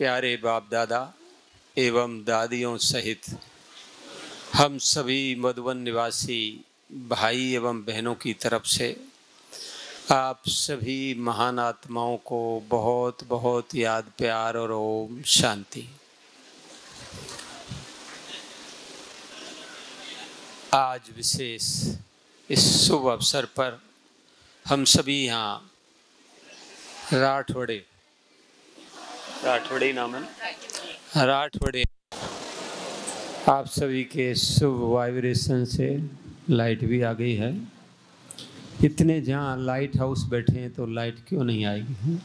प्यारे बाप दादा एवं दादियों सहित हम सभी मधुबन निवासी भाई एवं बहनों की तरफ से आप सभी महान आत्माओं को बहुत बहुत याद, प्यार और ओम शांति। आज विशेष इस शुभ अवसर पर हम सभी यहाँ राठौड़े नाम है राठौड़े आप सभी के शुभ वाइब्रेशन से लाइट भी आ गई है। इतने जहाँ लाइट हाउस बैठे हैं तो लाइट क्यों नहीं आएगी?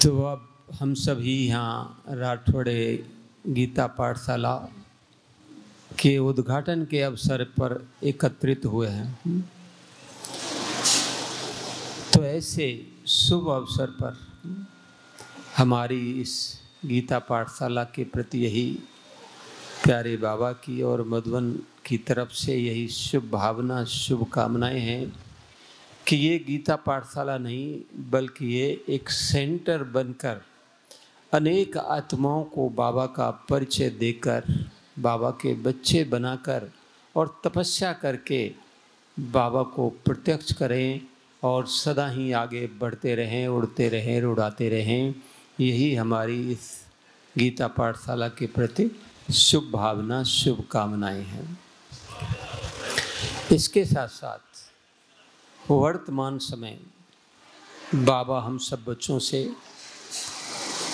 तो अब हम सभी यहाँ राठौड़े गीता पाठशाला के उद्घाटन के अवसर पर एकत्रित हुए हैं। तो ऐसे शुभ अवसर पर हमारी इस गीता पाठशाला के प्रति यही प्यारे बाबा की और मधुबन की तरफ से यही शुभ भावना, शुभकामनाएं हैं कि ये गीता पाठशाला नहीं बल्कि ये एक सेंटर बनकर अनेक आत्माओं को बाबा का परिचय देकर, बाबा के बच्चे बनाकर और तपस्या करके बाबा को प्रत्यक्ष करें और सदा ही आगे बढ़ते रहें, उड़ते रहें, उड़ाते रहें। यही हमारी इस गीता पाठशाला के प्रति शुभ भावना, शुभकामनाएं हैं। इसके साथ साथ वर्तमान समय बाबा हम सब बच्चों से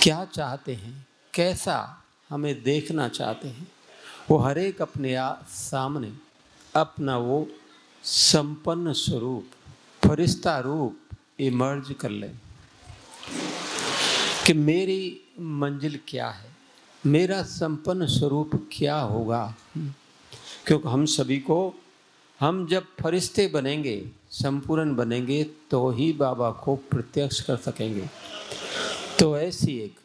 क्या चाहते हैं, कैसा हमें देखना चाहते हैं, वो हर एक अपने सामने अपना वो संपन्न स्वरूप, फरिश्ता रूप इमर्ज कर लें कि मेरी मंजिल क्या है, मेरा संपन्न स्वरूप क्या होगा। क्योंकि हम सभी को, हम जब फरिश्ते बनेंगे, संपूर्ण बनेंगे तो ही बाबा को प्रत्यक्ष कर सकेंगे। तो ऐसी एक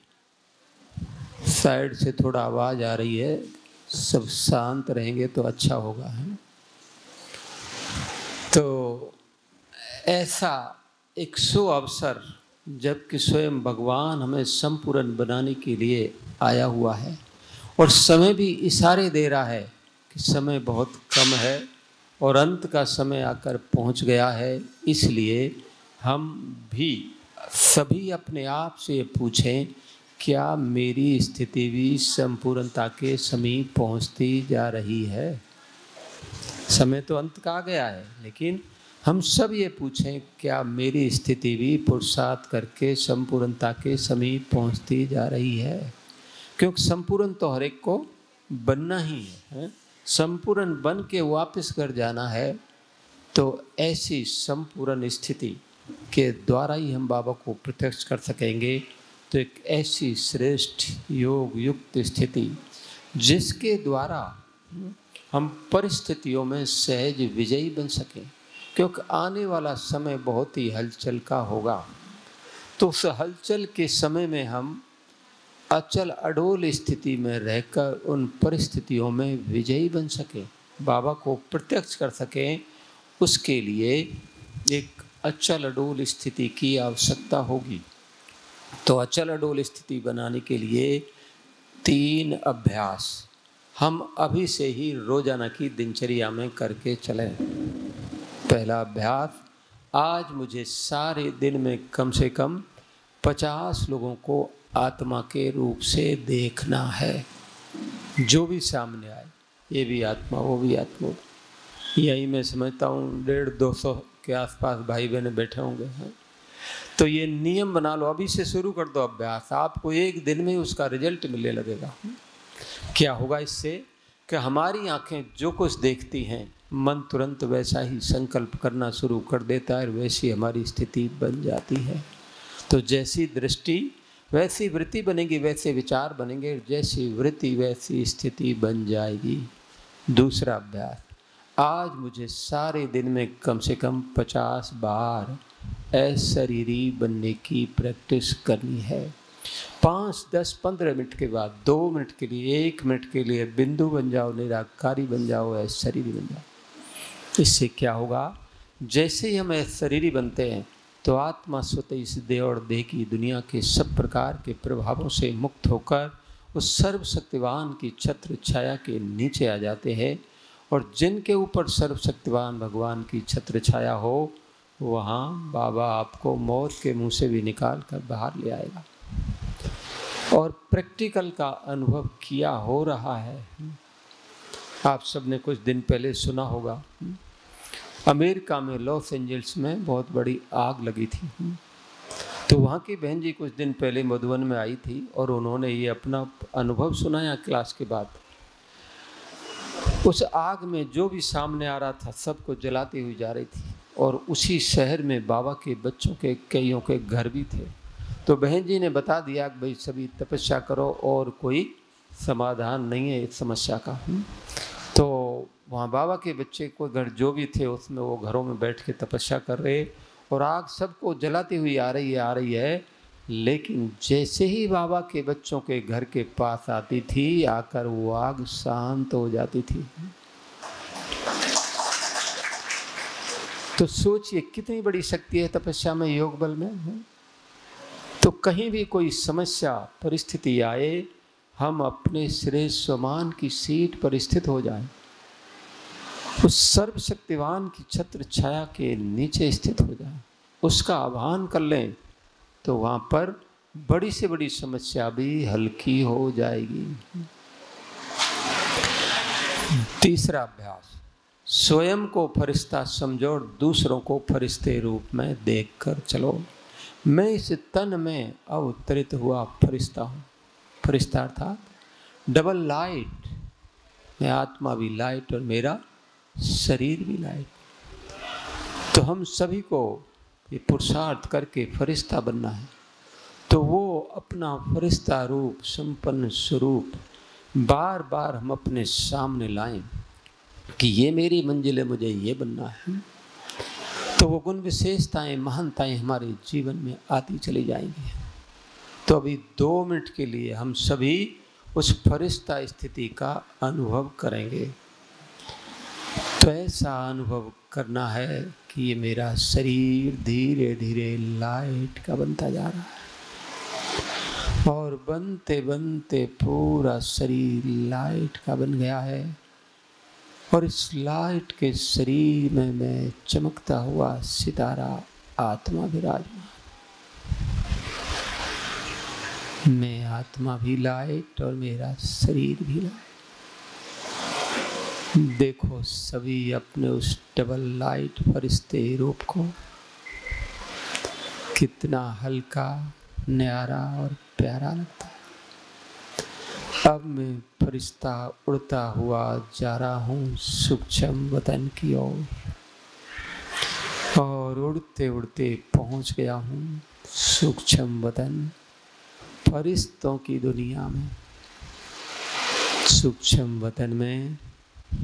साइड से थोड़ा आवाज़ आ रही है, सब शांत रहेंगे तो अच्छा होगा। तो ऐसा एक शुभ अवसर जबकि स्वयं भगवान हमें संपूर्ण बनाने के लिए आया हुआ है और समय भी इशारे दे रहा है कि समय बहुत कम है और अंत का समय आकर पहुंच गया है। इसलिए हम भी सभी अपने आप से पूछें, क्या मेरी स्थिति भी संपूर्णता के समीप पहुंचती जा रही है? समय तो अंत का आ गया है, लेकिन हम सब ये पूछें, क्या मेरी स्थिति भी पुरुषार्थ करके संपूर्णता के समीप पहुंचती जा रही है? क्योंकि संपूर्ण तो हर एक को बनना ही है, संपूर्ण बन के वापस घर जाना है। तो ऐसी संपूर्ण स्थिति के द्वारा ही हम बाबा को प्रत्यक्ष कर सकेंगे। तो एक ऐसी श्रेष्ठ योग युक्त स्थिति जिसके द्वारा हम परिस्थितियों में सहज विजयी बन सकें, क्योंकि आने वाला समय बहुत ही हलचल का होगा। तो उस हलचल के समय में हम अचल अडोल स्थिति में रहकर उन परिस्थितियों में विजयी बन सकें, बाबा को प्रत्यक्ष कर सकें, उसके लिए एक अचल अडोल स्थिति की आवश्यकता होगी। तो अचल अडोल स्थिति बनाने के लिए 3 अभ्यास हम अभी से ही रोजाना की दिनचर्या में करके चलें। पहला अभ्यास, आज मुझे सारे दिन में कम से कम 50 लोगों को आत्मा के रूप से देखना है। जो भी सामने आए, ये भी आत्मा, वो भी आत्मा। यही मैं समझता हूँ 150-200 के आसपास भाई बहन बैठे होंगे। तो ये नियम बना लो, अभी से शुरू कर दो अभ्यास। आपको एक दिन में उसका रिजल्ट मिलने लगेगा। क्या होगा इससे कि हमारी आंखें जो कुछ देखती हैं, मन तुरंत वैसा ही संकल्प करना शुरू कर देता है, वैसी हमारी स्थिति बन जाती है। तो जैसी दृष्टि वैसी वृत्ति बनेगी, वैसे विचार बनेंगे, जैसी वृत्ति वैसी स्थिति बन जाएगी। दूसरा अभ्यास, आज मुझे सारे दिन में कम से कम 50 बार अशरीरी बनने की प्रैक्टिस करनी है। 5, 10, 15 मिनट के बाद 2 मिनट के लिए, 1 मिनट के लिए बिंदु बन जाओ, निराकारी बन जाओ, अशरीरी बन जाओ। इससे क्या होगा जैसे ही हम शरीरी बनते हैं तो आत्मा स्वतः इस देह और देह की दुनिया के सब प्रकार के प्रभावों से मुक्त होकर उस सर्वशक्तिवान की छत्र छाया के नीचे आ जाते हैं, और जिनके ऊपर सर्वशक्तिवान भगवान की छत्र छाया हो वहाँ बाबा आपको मौत के मुंह से भी निकाल कर बाहर ले आएगा। और प्रैक्टिकल का अनुभव किया हो रहा है। आप सबने कुछ दिन पहले सुना होगा, अमेरिका में लॉस एंजल्स में बहुत बड़ी आग लगी थी। तो वहाँ की बहन जी कुछ दिन पहले मधुबन में आई थी और उन्होंने ये अपना अनुभव सुनाया क्लास के बाद। उस आग में जो भी सामने आ रहा था सबको जलाती हुई जा रही थी, और उसी शहर में बाबा के बच्चों के कईयों के घर भी थे। तो बहन जी ने बता दिया कि भाई सभी तपस्या करो और कोई समाधान नहीं है इस समस्या का। तो वहाँ बाबा के बच्चे कोई घर जो भी थे उसमें वो घरों में बैठ के तपस्या कर रहे, और आग सबको जलाती हुई आ रही है। लेकिन जैसे ही बाबा के बच्चों के घर के पास आती थी आकर वो आग शांत हो जाती थी। तो सोचिए कितनी बड़ी शक्ति है तपस्या में, योग बल में। तो कहीं भी कोई समस्या परिस्थिति आए, हम अपने श्रेष्ठ समान की सीट पर स्थित हो जाएं, उस सर्वशक्तिवान की छत्र छाया के नीचे स्थित हो जाएं, उसका आह्वान कर लें, तो वहाँ पर बड़ी से बड़ी समस्या भी हल्की हो जाएगी। तीसरा अभ्यास, स्वयं को फरिश्ता समझो और दूसरों को फरिश्ते रूप में देखकर चलो। मैं इस तन में अवतरित हुआ फरिश्ता हूँ। फरिश्ता अर्थात डबल लाइट, मैं आत्मा भी लाइट और मेरा शरीर भी लाइट। तो हम सभी को ये पुरुषार्थ करके फरिश्ता बनना है। तो वो अपना फरिश्ता रूप संपन्न स्वरूप बार बार हम अपने सामने लाएं कि ये मेरी मंजिल है, मुझे ये बनना है। तो वो गुण विशेषताएं महानताएं हमारे जीवन में आती चली जाएंगी। तो अभी 2 मिनट के लिए हम सभी उस फरिश्ता स्थिति का अनुभव करेंगे। तो ऐसा अनुभव करना है कि ये मेरा शरीर धीरे धीरे लाइट का बनता जा रहा है, और बनते बनते पूरा शरीर लाइट का बन गया है। और इस लाइट के शरीर में मैं चमकता हुआ सितारा आत्मा विराजमान। मैं आत्मा भी लाइट और मेरा शरीर भी लाइट। देखो सभी अपने उस डबल लाइट फरिश्ते रूप को, कितना हल्का, न्यारा और प्यारा लगता है। अब मैं फरिश्ता उड़ता हुआ जा रहा हूँ सूक्ष्म वतन की ओर, और उड़ते उड़ते पहुँच गया हूँ सूक्ष्म वतन फरिश्तों की दुनिया में। सूक्ष्म वतन में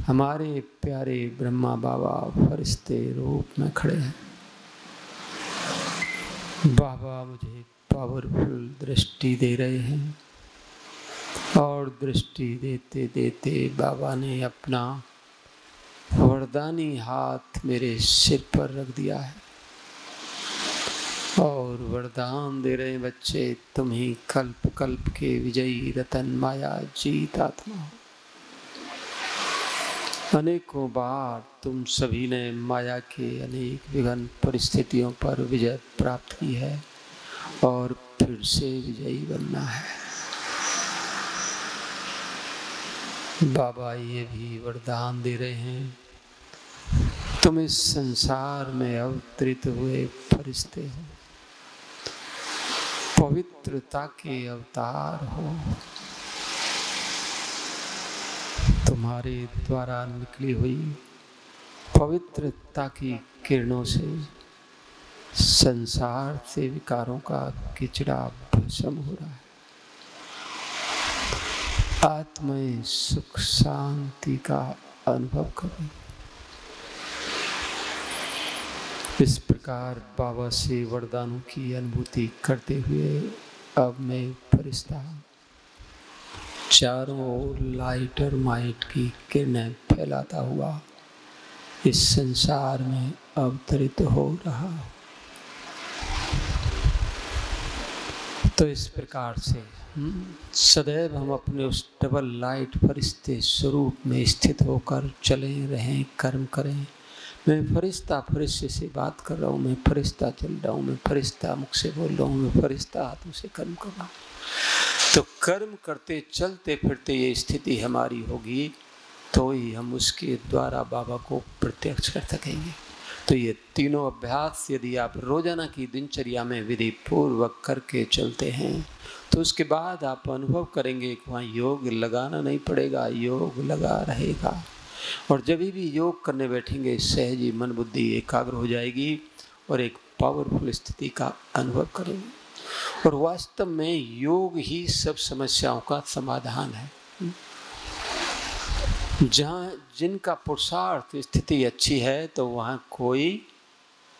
हमारे प्यारे ब्रह्मा बाबा फरिश्ते रूप में खड़े हैं। बाबा मुझे पावरफुल दृष्टि दे रहे हैं, और दृष्टि देते देते बाबा ने अपना वरदानी हाथ मेरे सिर पर रख दिया है, और वरदान दे रहे बच्चे, तुम ही कल्प कल्प के विजयी रतन माया जीत आत्मा हो। अनेकों बार तुम सभी ने माया के अनेक विघ्न परिस्थितियों पर विजय प्राप्त की है, और फिर से विजयी बनना है। बाबा ये भी वरदान दे रहे हैं, तुम इस संसार में अवतरित हुए फरिश्ते हो, पवित्रता के अवतार हो। तुम्हारे द्वारा निकली हुई पवित्रता की किरणों से संसार से विकारों का किचड़ा भस्म हो रहा है। आत्मय सुख शांति का अनुभव करें। इस प्रकार बाबा से वरदानों की अनुभूति करते हुए अब मैं फरिश्ता चारों ओर लाइट और माइट की किरणें फैलाता हुआ इस संसार में अवतरित हो रहा हो। तो इस प्रकार से सदैव हम अपने उस डबल लाइट फरिश्ते स्वरूप में स्थित होकर चले रहें, कर्म करें। मैं फरिश्ता फरिश्ते से बात कर रहा हूँ, मैं फरिश्ता चल रहा हूँ, मैं फरिश्ता मुख से बोल रहा हूँ, मैं फरिश्ता हाथों से कर्म कर रहा हूँ। तो कर्म करते चलते फिरते ये स्थिति हमारी होगी तो ही हम उसके द्वारा बाबा को प्रत्यक्ष कर सकेंगे। तो ये तीनों अभ्यास यदि आप रोजाना की दिनचर्या में विधि पूर्वक करके चलते हैं तो उसके बाद आप अनुभव करेंगे कि वहाँ योग लगाना नहीं पड़ेगा, योग लगा रहेगा। और जब भी योग करने बैठेंगे सहज ही मन बुद्धि एकाग्र हो जाएगी और एक पावरफुल स्थिति का अनुभव करेंगे। और वास्तव में योग ही सब समस्याओं का समाधान है। जहाँ जिनका पुरुषार्थ स्थिति अच्छी है तो वहाँ कोई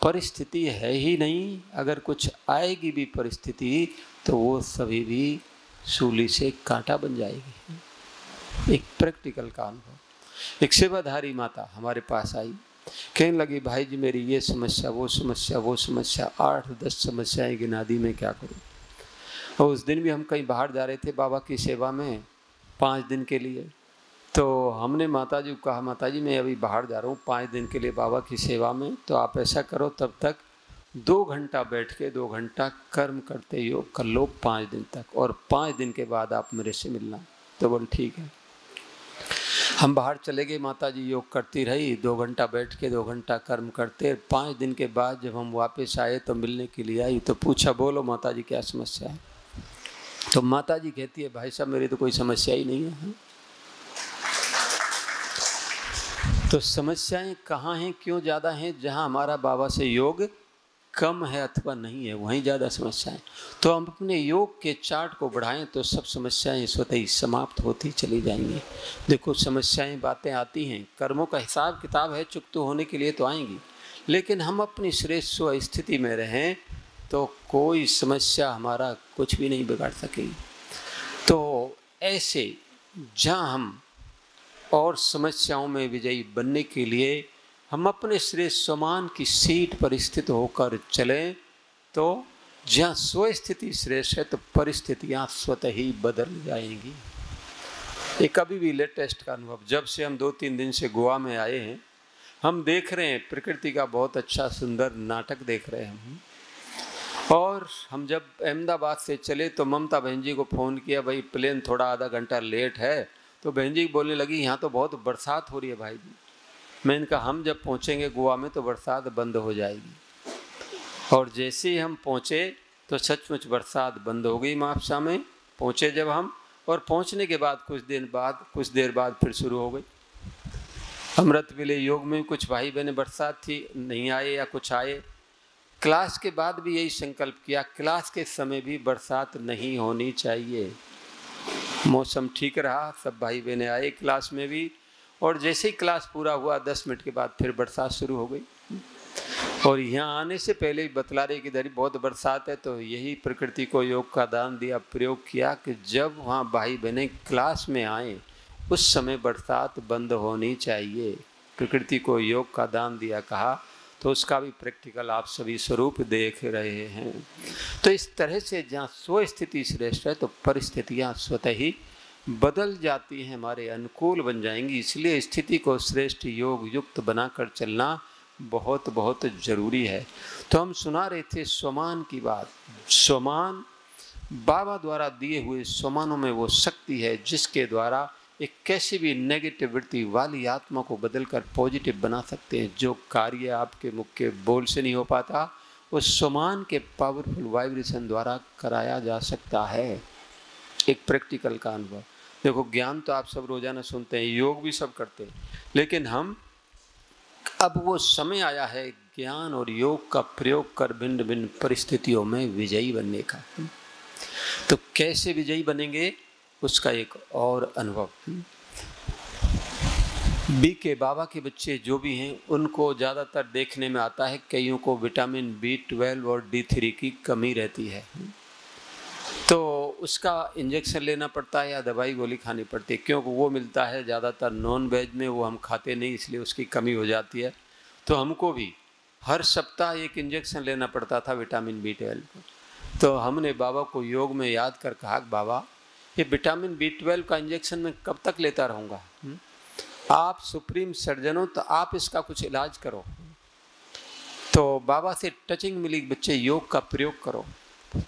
परिस्थिति है ही नहीं। अगर कुछ आएगी भी परिस्थिति तो वो सभी भी सूली से कांटा बन जाएगी। एक प्रैक्टिकल का अनुभव। एक सेवाधारी माता हमारे पास आई, कहने लगी भाई जी मेरी ये समस्या वो समस्या वो समस्या, 8-10 समस्याएं गिना दी, मैं क्या करूँ। और उस दिन भी हम कहीं बाहर जा रहे थे बाबा की सेवा में 5 दिन के लिए। तो हमने माता जी को कहा माता जी मैं अभी बाहर जा रहा हूँ 5 दिन के लिए बाबा की सेवा में, तो आप ऐसा करो तब तक 2 घंटा बैठ के 2 घंटा कर्म करते योग कर लो 5 दिन तक, और 5 दिन के बाद आप मेरे से मिलना। तो बोल ठीक है। हम बाहर चले गए, माता जी योग करती रही, 2 घंटा बैठ के 2 घंटा कर्म करते। 5 दिन के बाद जब हम वापस आए तो मिलने के लिए आई, तो पूछा बोलो माता जी क्या समस्या है। तो माता जी कहती है भाई साहब मेरी तो कोई समस्या ही नहीं है। तो समस्याएं कहाँ हैं, क्यों ज़्यादा हैं? जहाँ हमारा बाबा से योग कम है अथवा नहीं है वहीं ज़्यादा समस्याएं। तो हम अपने योग के चार्ट को बढ़ाएं तो सब समस्याएं स्वतः ही समाप्त होती चली जाएंगी। देखो समस्याएं बातें आती हैं, कर्मों का हिसाब किताब है, चुकता होने के लिए तो आएंगी, लेकिन हम अपनी श्रेष्ठ स्थिति में रहें तो कोई समस्या हमारा कुछ भी नहीं बिगाड़ सकेगी। तो ऐसे जहाँ हम और समस्याओं में विजयी बनने के लिए हम अपने श्रेष्ठ समान की सीट पर स्थित होकर चलें तो जहाँ स्वस्थिति श्रेष्ठ है तो परिस्थितियाँ स्वतः ही बदल जाएंगी। एक अभी भी लेटेस्ट का अनुभव, जब से हम 2-3 दिन से गोवा में आए हैं हम देख रहे हैं प्रकृति का बहुत अच्छा सुंदर नाटक देख रहे हैं हम। और हम जब अहमदाबाद से चले तो ममता बहन जी को फ़ोन किया, भाई प्लेन थोड़ा आधा घंटा लेट है। तो बहन जी बोलने लगी यहाँ तो बहुत बरसात हो रही है भाई जी। मैंने कहा हम जब पहुँचेंगे गोवा में तो बरसात बंद हो जाएगी। और जैसे ही हम पहुँचे तो सचमुच बरसात बंद हो गई। मापसा में पहुँचे जब हम, और पहुँचने के बाद कुछ देर बाद फिर शुरू हो गई। अमृत मिले योग में कुछ भाई बहनें बरसात थी नहीं आए या कुछ आए। क्लास के बाद भी यही संकल्प किया, क्लास के समय भी बरसात नहीं होनी चाहिए। मौसम ठीक रहा, सब भाई बहनें आए क्लास में भी, और जैसे ही क्लास पूरा हुआ 10 मिनट के बाद फिर बरसात शुरू हो गई। और यहाँ आने से पहले ही बतला रहे कि इधर बहुत बरसात है। तो यही प्रकृति को योग का दान दिया, प्रयोग किया कि जब वहाँ भाई बहनें क्लास में आए उस समय बरसात बंद होनी चाहिए। प्रकृति को योग का दान दिया कहा, तो उसका भी प्रैक्टिकल आप सभी स्वरूप देख रहे हैं। तो इस तरह से जहाँ स्वस्थिति श्रेष्ठ है तो परिस्थितियाँ स्वतः ही बदल जाती हैं, हमारे अनुकूल बन जाएंगी। इसलिए स्थिति को श्रेष्ठ योग युक्त बनाकर चलना बहुत बहुत ज़रूरी है। तो हम सुना रहे थे स्वमान की बात। स्वमान बाबा द्वारा दिए हुए स्वमानों में वो शक्ति है जिसके द्वारा एक कैसी भी नेगेटिविटी वाली आत्मा को बदलकर पॉजिटिव बना सकते हैं। जो कार्य आपके मुख के बोल से नहीं हो पाता उस स्वमान के पावरफुल वाइब्रेशन द्वारा कराया जा सकता है। एक प्रैक्टिकल का अनुभव। देखो ज्ञान तो आप सब रोजाना सुनते हैं, योग भी सब करते हैं, लेकिन हम अब वो समय आया है ज्ञान और योग का प्रयोग कर भिन्न भिन्न परिस्थितियों में विजयी बनने का। तो कैसे विजयी बनेंगे उसका एक और अनुभव। बीके बाबा के बच्चे जो भी हैं उनको ज़्यादातर देखने में आता है कईयों को विटामिन B12 और D3 की कमी रहती है, तो उसका इंजेक्शन लेना पड़ता है या दवाई गोली खानी पड़ती है, क्योंकि वो मिलता है ज़्यादातर नॉन वेज में, वो हम खाते नहीं इसलिए उसकी कमी हो जाती है। तो हमको भी हर सप्ताह एक इंजेक्शन लेना पड़ता था विटामिन B12। तो हमने बाबा को योग में याद कर कहा, बाबा ये विटामिन B12 का इंजेक्शन मैं कब तक लेता रहूँगा? आप सुप्रीम सर्जन हो तो आप इसका कुछ इलाज करो। तो बाबा से टचिंग मिली, बच्चे योग का प्रयोग करो।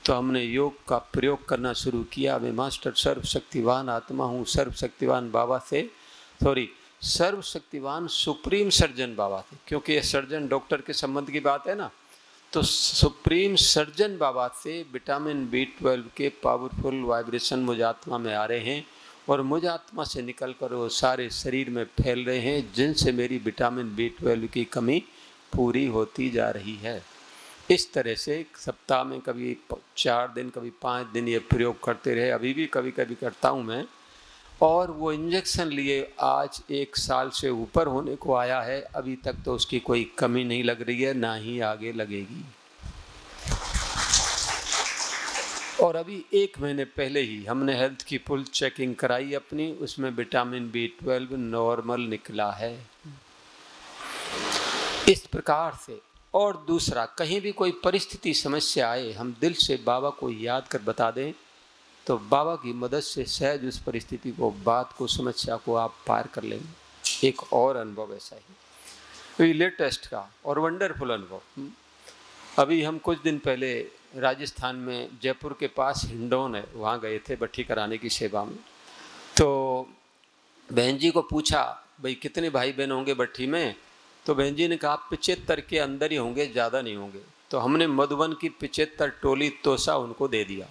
तो हमने योग का प्रयोग करना शुरू किया। मैं मास्टर सर्वशक्तिवान आत्मा हूँ, सर्वशक्तिवान बाबा से सर्वशक्तिवान सुप्रीम सर्जन बाबा थे, क्योंकि ये सर्जन डॉक्टर के संबंध की बात है ना। तो सुप्रीम सर्जन बाबा से विटामिन B12 के पावरफुल वाइब्रेशन मुझ आत्मा में आ रहे हैं और मुझ आत्मा से निकल कर वो सारे शरीर में फैल रहे हैं, जिनसे मेरी विटामिन B12 की कमी पूरी होती जा रही है। इस तरह से सप्ताह में कभी 4 दिन, कभी 5 दिन ये प्रयोग करते रहे। अभी भी कभी कभी करता हूँ मैं। और वो इंजेक्शन लिए आज 1 साल से ऊपर होने को आया है। अभी तक तो उसकी कोई कमी नहीं लग रही है, ना ही आगे लगेगी। और अभी 1 महीने पहले ही हमने हेल्थ की फुल चेकिंग कराई अपनी, उसमें विटामिन B12 नॉर्मल निकला है। इस प्रकार से। और दूसरा, कहीं भी कोई परिस्थिति समस्या आए, हम दिल से बाबा को याद कर बता दें तो बाबा की मदद से सहज उस परिस्थिति को, बात को, समस्या को आप पार कर लेंगे। एक और अनुभव ऐसा ही लेटेस्ट का और वंडरफुल अनुभव। अभी हम कुछ दिन पहले राजस्थान में जयपुर के पास हिंडौन है, वहाँ गए थे भट्ठी कराने की सेवा में। तो बहन जी को पूछा, भाई कितने भाई बहन होंगे भट्ठी में? तो बहन जी ने कहा 75 के अंदर ही होंगे, ज़्यादा नहीं होंगे। तो हमने मधुबन की 75 टोली तोसा उनको दे दिया।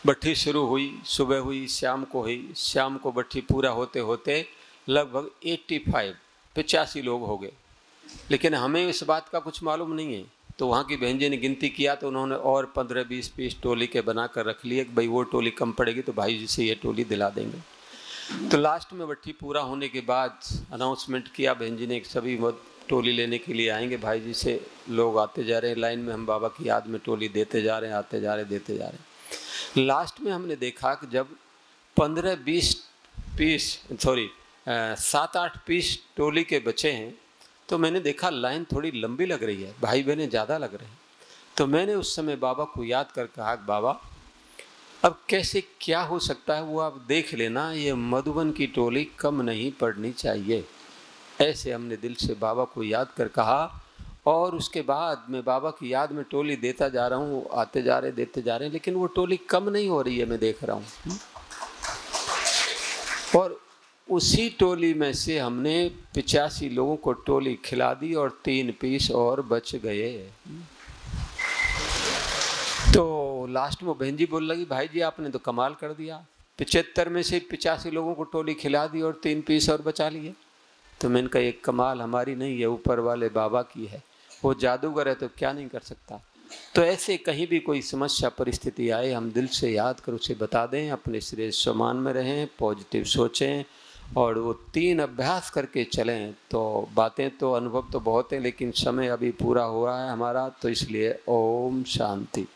भट्ठी शुरू हुई, सुबह हुई, शाम को हुई। शाम को भट्ठी पूरा होते होते लगभग 85 लोग हो गए। लेकिन हमें इस बात का कुछ मालूम नहीं है। तो वहाँ की बहन जी ने गिनती किया तो उन्होंने और 15-20 पीस टोली के बना कर रख लिए कि भाई वो टोली कम पड़ेगी तो भाई जी से ये टोली दिला देंगे। तो लास्ट में भट्ठी पूरा होने के बाद अनाउंसमेंट किया बहन जी ने, सभी टोली लेने के लिए आएंगे। भाई जी से लोग आते जा रहे हैं लाइन में, हम बाबा की याद में टोली देते जा रहे हैं, आते जा रहे, देते जा रहे हैं। लास्ट में हमने देखा कि जब 7-8 पीस टोली के बचे हैं तो मैंने देखा लाइन थोड़ी लंबी लग रही है, भाई बहनें ज़्यादा लग रहे हैं। तो मैंने उस समय बाबा को याद कर कहा, बाबा अब कैसे क्या हो सकता है वो आप देख लेना, ये मधुबन की टोली कम नहीं पड़नी चाहिए। ऐसे हमने दिल से बाबा को याद कर कहा और उसके बाद मैं बाबा की याद में टोली देता जा रहा हूँ, आते जा रहे, देते जा रहे हैं, लेकिन वो टोली कम नहीं हो रही है, मैं देख रहा हूँ। और उसी टोली में से हमने 85 लोगों को टोली खिला दी और 3 पीस और बच गए। तो लास्ट में बहन जी बोल लगी, भाई जी आपने तो कमाल कर दिया, 75 में से 85 लोगों को टोली खिला दी और 3 पीस और बचा लिए। तो मैंने कहा ये कमाल हमारी नहीं है, ऊपर वाले बाबा की है। वो जादूगर है तो क्या नहीं कर सकता। तो ऐसे कहीं भी कोई समस्या परिस्थिति आए, हम दिल से याद कर उसे बता दें, अपने श्रेष्ठ सम्मान में रहें, पॉजिटिव सोचें और वो 3 अभ्यास करके चलें। तो बातें तो, अनुभव तो बहुत है, लेकिन समय अभी पूरा हुआ है हमारा, तो इसलिए ओम शांति।